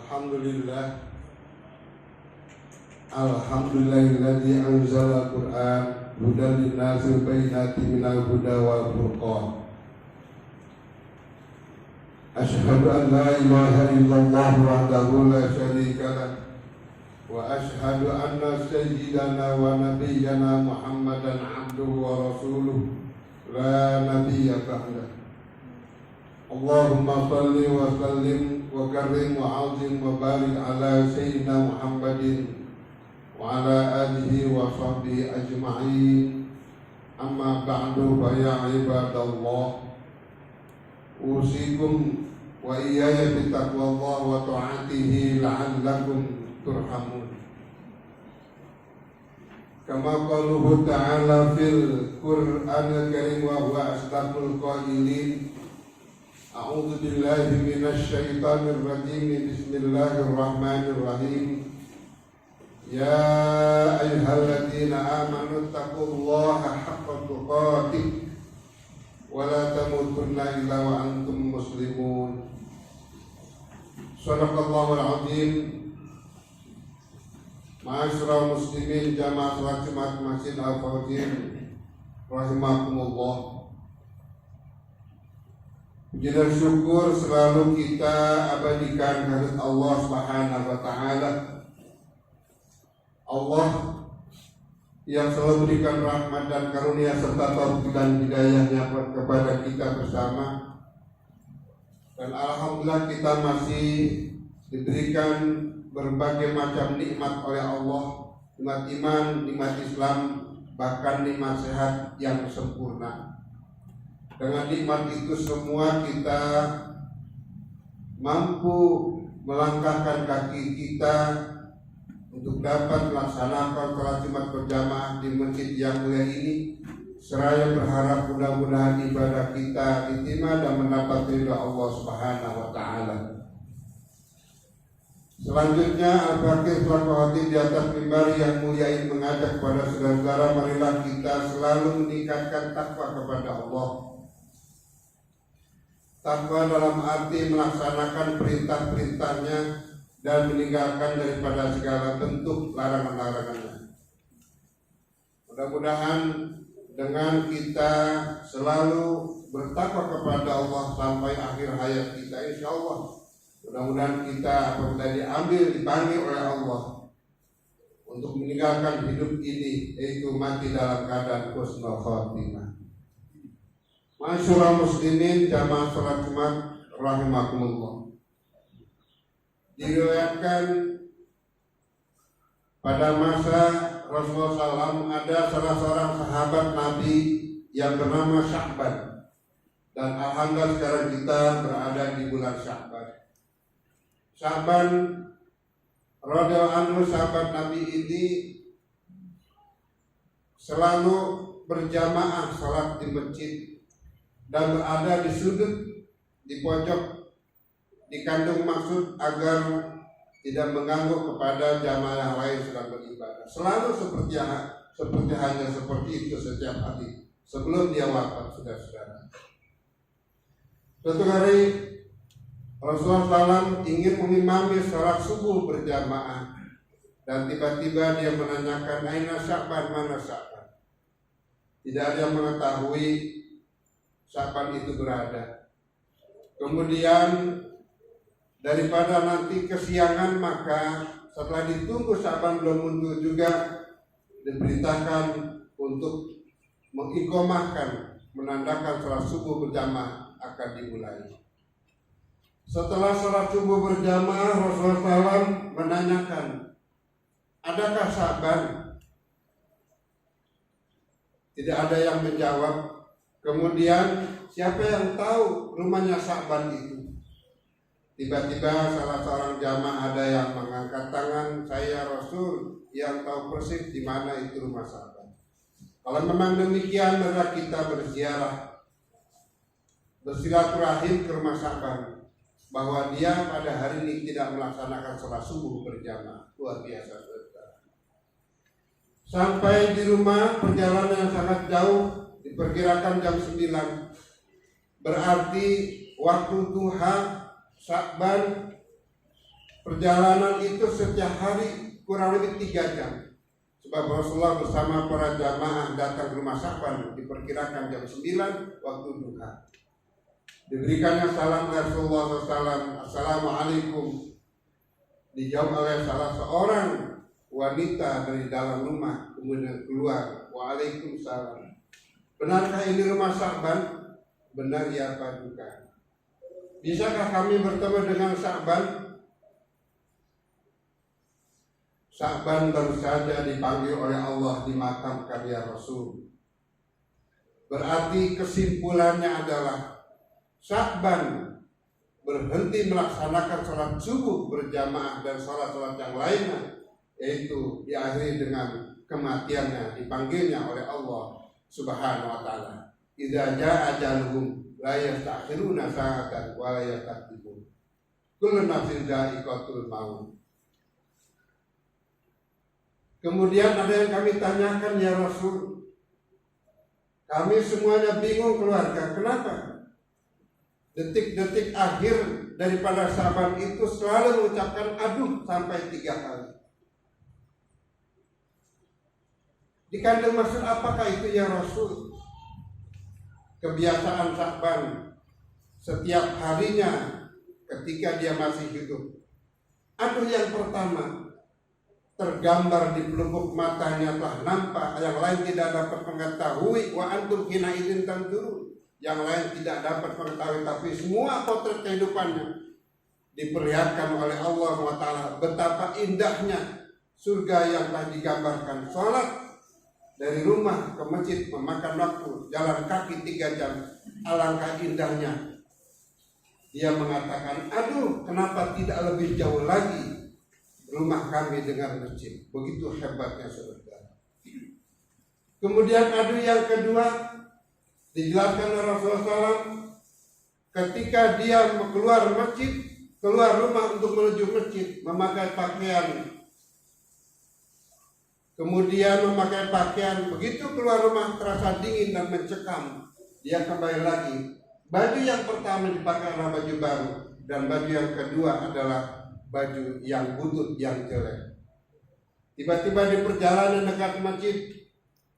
Alhamdulillah. Alhamdulillahilladzi anzala al-Qur'an hudan lin-nasi bayyinatin minal huda wal furqan. Asyhadu an la ilaha illallah wahdahu la syarika lah wa asyhadu anna sayyidana wa nabiyyana Muhammadan abduhu wa rasuluh la nabiyya ba'dah. Allahumma salli wa sallim wa karim wa azim wa barik ala sayyidina Muhammadin wa ala alihi wa sahbihi ajma'in. Amma ba'du, fa ya ibadallah, usikum wa iyaya bi taqwallah wa ta'atihi la'allakum turhamun. Kama qaluhu ta'ala fil Qur'anil Karim wa huwa asdaqul qailin. A'udzu billahi minasy syaithanir rajim. Bismillahirrahmanirrahim. Ya ayyuhalladzina amanu taqullaha haqqa tuqatih wa la tamutunna illa wa antum muslimun. Shadaqallahul azim. Ma'asyiral muslimin jamaah salat Jumat Masjid Al-Fawzin rahimakumullah. Puji dan syukur selalu kita abadikan kehadirat Allah Subhanahu wa taala. Allah yang selalu berikan rahmat dan karunia serta taufik dan hidayahnya kepada kita bersama. Dan alhamdulillah kita masih diberikan berbagai macam nikmat oleh Allah, nikmat iman, nikmat Islam, bahkan nikmat sehat yang sempurna. Dengan nikmat itu semua kita mampu melangkahkan kaki kita untuk dapat melaksanakan sholat Jumat berjamaah di masjid yang mulia ini, seraya berharap mudah-mudahan ibadah kita diterima dan mendapat ridha Allah Subhanahu wa taala. Selanjutnya Al-Fakir selaku khatib di atas mimbar yang mulia ini mengajak kepada saudara-saudara, marilah kita selalu meningkatkan takwa kepada Allah. Takwa dalam arti melaksanakan perintah-perintahnya dan meninggalkan daripada segala bentuk larangan-larangannya. Mudah-mudahan dengan kita selalu bertakwa kepada Allah sampai akhir hayat kita, insya Allah, mudah-mudahan kita apabila dipanggil oleh Allah untuk meninggalkan hidup ini, yaitu mati dalam keadaan husnul khotimah. Ma'asyiral muslimin jamaah salat Jumat rahimakumullah. Diriwayatkan pada masa Rasulullah SAW ada salah seorang sahabat Nabi yang bernama Sya'ban. Dan alhamdulillah sekarang kita berada di bulan Sya'ban. Sya'ban radhiyallahu anhu, sahabat Nabi ini selalu berjamaah salat di masjid dan berada di sudut, di pojok, dikandung maksud agar tidak mengganggu kepada jamaah yang lain sedang beribadah. Selalu seperti hanya seperti itu setiap hari sebelum dia wafat, saudara-saudara. Suatu hari Rasulullah SAW ingin mengimami salat subuh berjamaah dan tiba-tiba dia menanyakan, "Aina Sya'ban, mana Sya'ban?" Tidak ada yang mengetahui Sya'ban itu berada. Kemudian daripada nanti kesiangan, maka setelah ditunggu Sya'ban belum muncul juga, diperintahkan untuk mengiqomahkan, menandakan sholat subuh berjamaah akan dimulai. Setelah sholat subuh berjamaah, Rasulullah SAW menanyakan, "Adakah Sya'ban?" Tidak ada yang menjawab. Kemudian siapa yang tahu rumahnya Sya'ban itu? Tiba-tiba salah seorang jamaah ada yang mengangkat tangan, "Saya Rasul yang tahu persis di mana itu rumah Sya'ban." Kalau memang demikian, maka kita berziarah, bersilaturahim ke rumah Sya'ban, bahwa dia pada hari ini tidak melaksanakan sholat subuh berjamaah. Luar biasa, saudara. Sampai di rumah, perjalanan yang sangat jauh, diperkirakan jam 9. Berarti waktu duha Sya'ban perjalanan itu setiap hari kurang lebih 3 jam. Sebab Rasulullah bersama para jamaah datang ke rumah Sa'ban diperkirakan jam 9 waktu duha. Diberikannya salam Rasulullah SAW, Assalamualaikum. Dijawab oleh salah seorang wanita dari dalam rumah, kemudian keluar, Waalaikumsalam. Benarkah ini rumah Sa'ban? Benar ya Pak juga. Bisakah kami bertemu dengan Sa'ban? Sa'ban baru saja dipanggil oleh Allah dimakamkan ya Rasul. Berarti kesimpulannya adalah Sa'ban berhenti melaksanakan sholat subuh berjamaah dan sholat-sholat yang lainnya, yaitu diakhiri dengan kematiannya, dipanggilnya oleh Allah Subhanahu wa ta'ala. Idza jaa ajaluhum la yastakhiruna sa'atan wa la yastaqdimun. Kullu nafsin dha'iqatul maut. Kemudian ada yang kami tanyakan, ya Rasul, kami semuanya bingung keluarga, kenapa detik-detik akhir daripada Sa'ban itu selalu mengucapkan aduh sampai 3 kali. Dikandung maksud apakah itu ya Rasul? Kebiasaan Sa'ban setiap harinya ketika dia masih hidup, aduh yang pertama tergambar di pelupuk matanya telah nampak, yang lain tidak dapat mengetahui, wa antum hina idzin tanzurun, yang lain tidak dapat mengetahui, tapi semua potret kehidupannya diperlihatkan oleh Allah SWT. Betapa indahnya surga yang telah digambarkan. Sholat dari rumah ke masjid memakan waktu jalan kaki 3 jam, alangkah indahnya. Dia mengatakan, aduh kenapa tidak lebih jauh lagi rumah kami dengan masjid. Begitu hebatnya saudara. Kemudian adu yang kedua dijelaskan oleh Rasulullah SAW, ketika dia keluar masjid, keluar rumah untuk menuju masjid, memakai pakaian, kemudian memakai pakaian, begitu keluar rumah terasa dingin dan mencekam, dia kembali lagi. Baju yang pertama dipakai adalah baju baru, dan baju yang kedua adalah baju yang butut yang jelek. Tiba-tiba di perjalanan dekat masjid,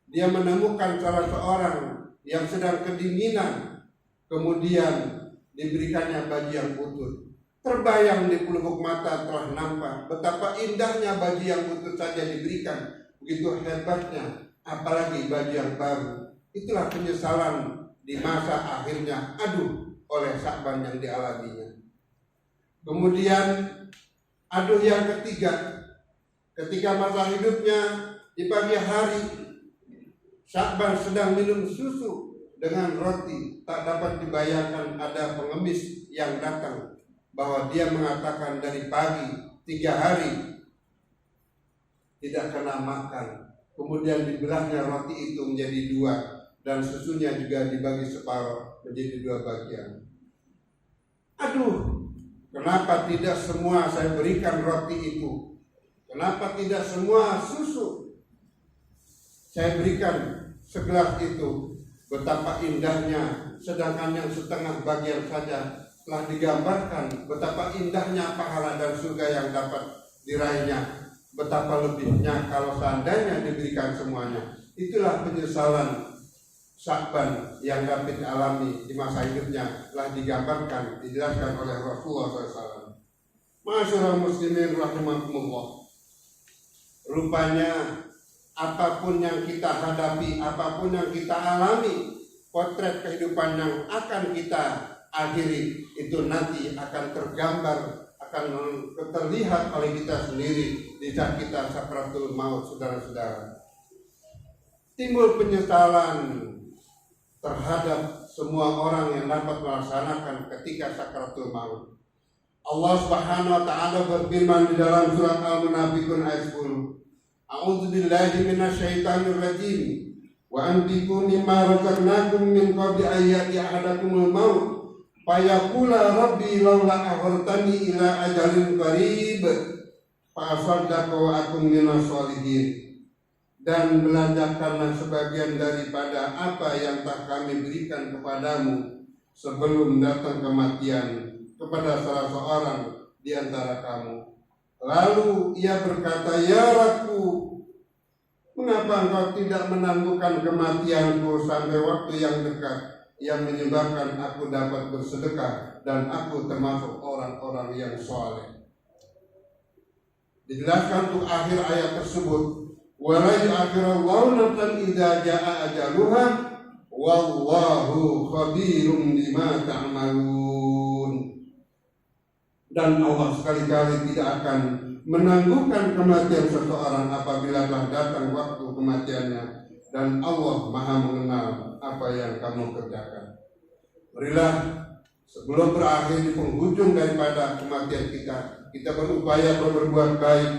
dia menemukan salah seorang yang sedang kedinginan, kemudian diberikannya baju yang butut. Terbayang di pelupuk mata telah nampak betapa indahnya baju yang butut saja diberikan, begitu hebatnya apalagi baju yang baru. Itulah penyesalan di masa akhirnya aduh oleh Sa'ban yang dialaminya. Kemudian aduh yang ketiga, ketika masa hidupnya di pagi hari, Sa'ban sedang minum susu dengan roti. Tak dapat dibayangkan ada pengemis yang datang, bahwa dia mengatakan dari pagi 3 hari tidak kena makan. Kemudian dibelahnya roti itu menjadi 2, dan susunya juga dibagi separuh menjadi 2 bagian. Aduh, kenapa tidak semua saya berikan roti itu? Kenapa tidak semua susu saya berikan segelas itu? Betapa indahnya, sedangkan yang setengah bagian saja telah digambarkan betapa indahnya pahala dan surga yang dapat diraihnya. Betapa lebihnya kalau seandainya diberikan semuanya. Itulah penyesalan Sa'ban yang David alami di masa hidupnya, telah digambarkan, dijelaskan oleh Rasulullah SAW. Masyaallah muslimin rahimakumullah. Rupanya apapun yang kita hadapi, apapun yang kita alami, potret kehidupan yang akan kita akhiri itu nanti akan tergambar, akan terlihat oleh kita sendiri di saat kita sakratul maut, saudara-saudara. Timbul penyesalan terhadap semua orang yang dapat melaksanakan ketika sakratul maut. Allah Subhanahu wa ta'ala berfirman di dalam surat Al-Munafiqun ayat 10. A'udzu billahi minasyaitonir rajim. Wa anfiqu mimma razaqnakum min qabli ayyati ahadakumul maut fayaqula rabbi laula akhartani ila ajalin qarib fa asaddaqu wa akum minas sholihin. Dan belanjakanlah sebagian daripada apa yang tak kami berikan kepadamu sebelum datang kematian kepada salah seorang di antara kamu, Lalu ia berkata, "Ya Rabbku, mengapa engkau tidak menangguhkan kematianku sampai waktu yang dekat yang menyebabkan aku dapat bersedekah dan aku termasuk orang-orang yang soleh?" Dijelaskan untuk akhir ayat tersebut, "Wala yu'akhirullahu nafsan idza jaa ajaluha wallahu khabirum bima ta'malun." Dan Allah sekali-kali tidak akan menangguhkan kematian seseorang apabila telah datang waktu kematiannya, dan Allah Maha mengenal apa yang kamu kerjakan. Marilah sebelum berakhir di penghujung daripada kematian kita berupaya berbuat baik.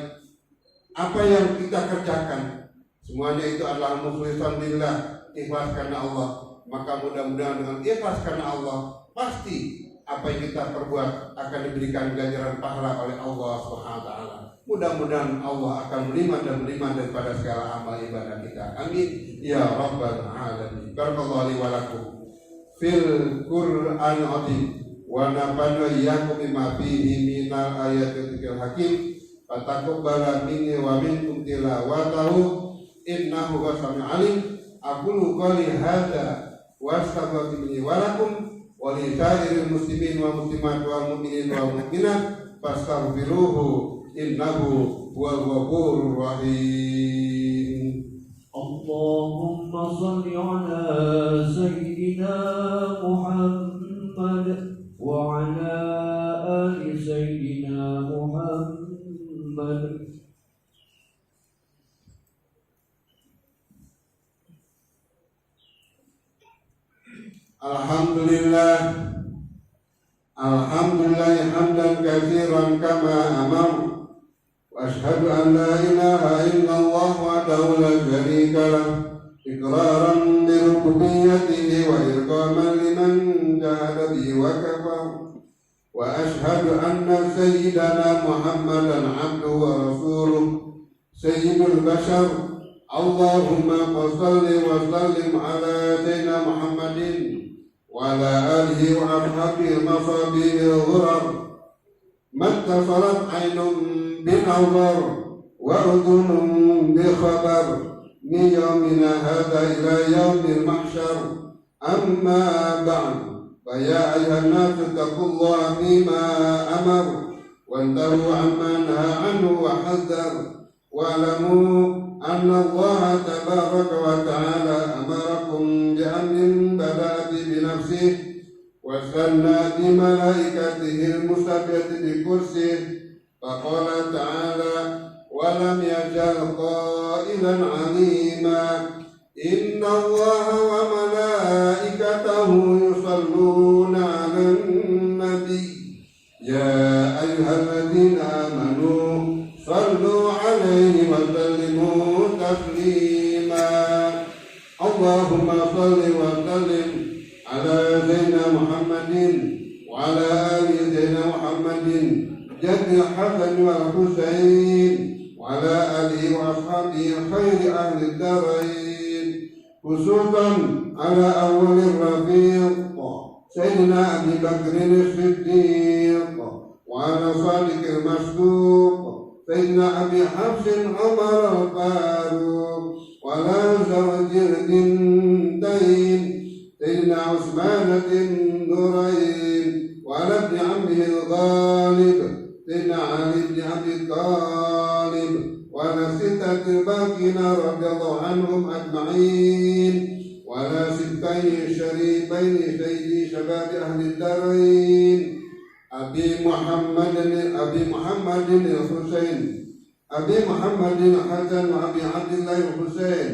Apa yang kita kerjakan semuanya itu adalah mukhlishan lillah, ikhlas karena Allah. Maka mudah-mudahan dengan ikhlas karena Allah, pasti apa yang kita perbuat akan diberikan ganjaran pahala oleh Allah Subhanahu wa taala. Mudah-mudahan Allah akan menerima daripada segala amal ibadah kita. Amin ya rabbal alamin. Barakallahu li wa lakum fil Qur'an azim wa nafa'ana iyyakum bima fihi minal ayatil hakim. Fataqabbal minni wa minkum tilawatahu innahu sami'un alim. Aqulu qali hadza wa astaghfiru wa lakum wa li sa'iril muslimin wa muslimat wal mu'minin wal mu'minat fastaghfiruhu innahu huwal ghafurur rahim. Allahumma shalli ala sayyidina Muhammad wa ala ali sayyidina Muhammad. Alhamdulillah hamdan katsiran kama amar. Ashhadu an la ilaha illallah wahdahu la syarika lah, iqraran bi rububiyyatihi wa irghaman liman jahada bihi wa kafar. Wa ashhadu anna sayyidana Muhammadan abduhu wa rasuluh sayyidul bashar. Allahumma shalli wa sallim ala sayyidina Muhammadin wa ala alihi wa ashabihi masabihi al-ghurar. Mattasalat aynun بنظر وأذن بخبر من يومنا هذا إلى يوم المحشر. أما بعد فيا أيها الناس اتقوا الله فيما أمر وانتهوا عما نهى عنه وحذر واعلموا أن الله تبارك وتعالى أمركم بأمر بدأ بنفسه وثنى بملائكته المسبحة بكرسيه. فقال تعالى ولم يزل قائلا عليما إن الله وملائكته يصلون على النبي يا أيها الذين آمنوا صلوا عليه وسلموا تسليما. اللهم صل وسلم على سيدنا محمد وعلى آل سيدنا محمد جد الحسن والحسين وعلى آله وأصحابه خير أهل الدارين، خصوصا على أول الرفيق سيدنا أبي بكر الصديق وعلى صادق المصدوق سيدنا أبي حفص عمر الفاروق وعلى زوج الدين سيدنا عثمان النورين وعلى ابن عمه الغالب سيدنا علي بن أبي طالب وعلى ستة الباقين رضي الله عنهم أجمعين وعلى ستين الشريفين سيدي شباب أهل الدارين أبي محمد الحسين أبي محمد الحسن وأبي عبد الله الحسين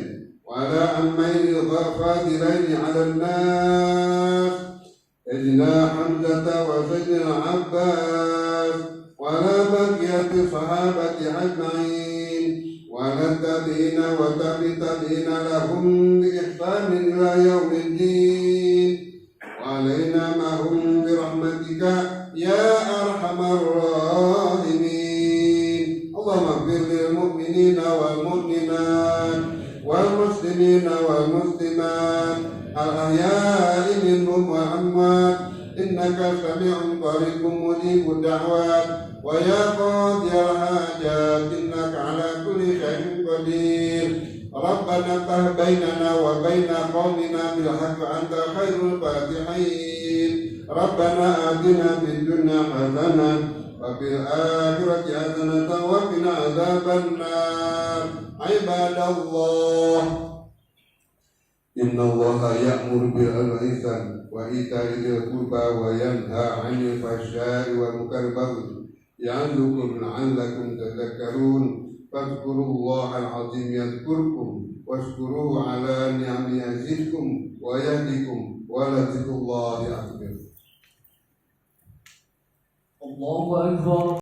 وعلى عمين الفاضلين على الناس سيدنا حمزة وسيدنا عباس وعلى بقية الصحابة أجمعين وعلى التابعين والتابعين لهم بإحسان إلى يوم الدين وعلينا معهم برحمتك يا أرحم الراحمين. اللهم اغفر للمؤمنين والمؤمنات والمسلمين والمسلمات الأحياء منهم والأموات إنك سميع قريب مجيب الدعوات ويا قاضي الحاجات إنك على كل شيء قدير ربنا افتح بيننا وبين قومنا بالحق أنت خير الفاتحين ربنا آتنا في الدنيا حسنة وفي الآخرة حسنة وقنا عذاب النار عباد الله إن الله يأمر بالإحسان وإيتاء ذي القربى وينهى عن الفحشاء والمنكر والبغي يعظكم لعلكم تذكرون فاذكروا الله العظيم يذكركم واشكروه على نعمه يزدكم ويهدكم ولذكر الله أكبر. الله أكبر.